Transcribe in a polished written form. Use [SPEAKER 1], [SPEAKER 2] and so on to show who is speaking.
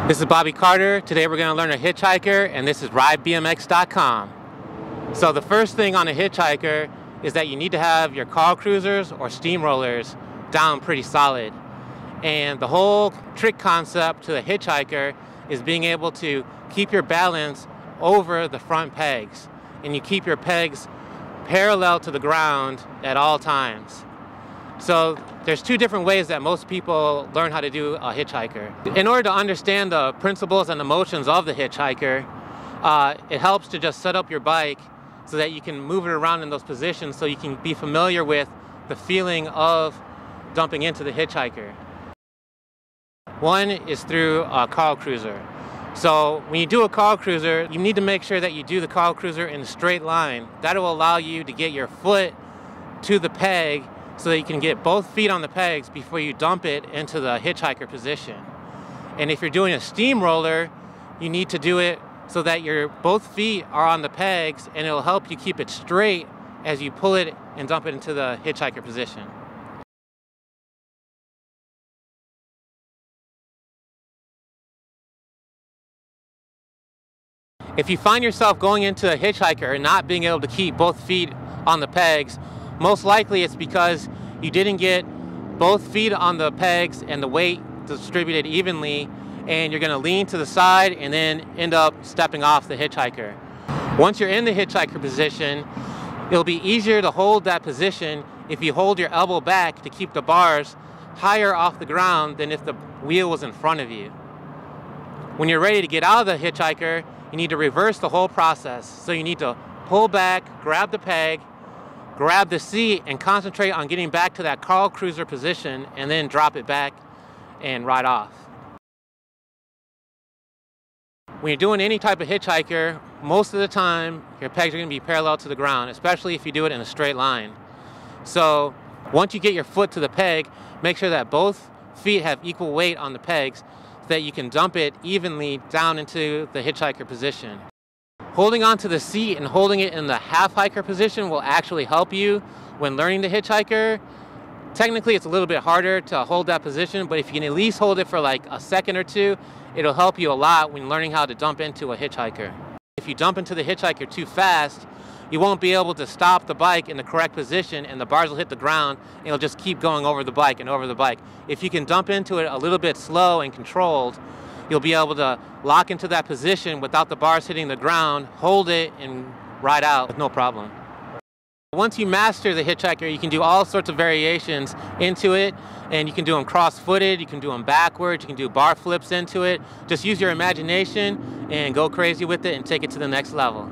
[SPEAKER 1] This is Bobby Carter. Today we're going to learn a hitchhiker, and this is ridebmx.com. So the first thing on a hitchhiker is that you need to have your car cruisers or steamrollers down pretty solid. And the whole trick concept to the hitchhiker is being able to keep your balance over the front pegs. And you keep your pegs parallel to the ground at all times. So there's two different ways that most people learn how to do a hitchhiker. In order to understand the principles and the motions of the hitchhiker, it helps to just set up your bike so that you can move it around in those positions so you can be familiar with the feeling of dumping into the hitchhiker. One is through a car cruiser. So when you do a car cruiser, you need to make sure that you do the car cruiser in a straight line. That will allow you to get your foot to the peg so that you can get both feet on the pegs before you dump it into the hitchhiker position. And if you're doing a steamroller, you need to do it so that your both feet are on the pegs, and it'll help you keep it straight as you pull it and dump it into the hitchhiker position. If you find yourself going into a hitchhiker and not being able to keep both feet on the pegs, most likely it's because you didn't get both feet on the pegs and the weight distributed evenly, and you're going to lean to the side and then end up stepping off the hitchhiker. Once you're in the hitchhiker position, it'll be easier to hold that position if you hold your elbow back to keep the bars higher off the ground than if the wheel was in front of you. When you're ready to get out of the hitchhiker, you need to reverse the whole process. So you need to pull back, grab the peg, grab the seat, and concentrate on getting back to that car cruiser position, and then drop it back and ride off. When you're doing any type of hitchhiker, most of the time your pegs are going to be parallel to the ground, especially if you do it in a straight line. So once you get your foot to the peg, make sure that both feet have equal weight on the pegs so that you can dump it evenly down into the hitchhiker position. Holding onto the seat and holding it in the half hiker position will actually help you when learning the hitchhiker. Technically, it's a little bit harder to hold that position, but if you can at least hold it for like a second or two, it'll help you a lot when learning how to dump into a hitchhiker. If you dump into the hitchhiker too fast, you won't be able to stop the bike in the correct position, and the bars will hit the ground, and it'll just keep going over the bike and over the bike. If you can dump into it a little bit slow and controlled, you'll be able to lock into that position without the bars hitting the ground, hold it, and ride out with no problem. Once you master the hitchhiker, you can do all sorts of variations into it, and you can do them cross-footed, you can do them backwards, you can do bar flips into it. Just use your imagination and go crazy with it and take it to the next level.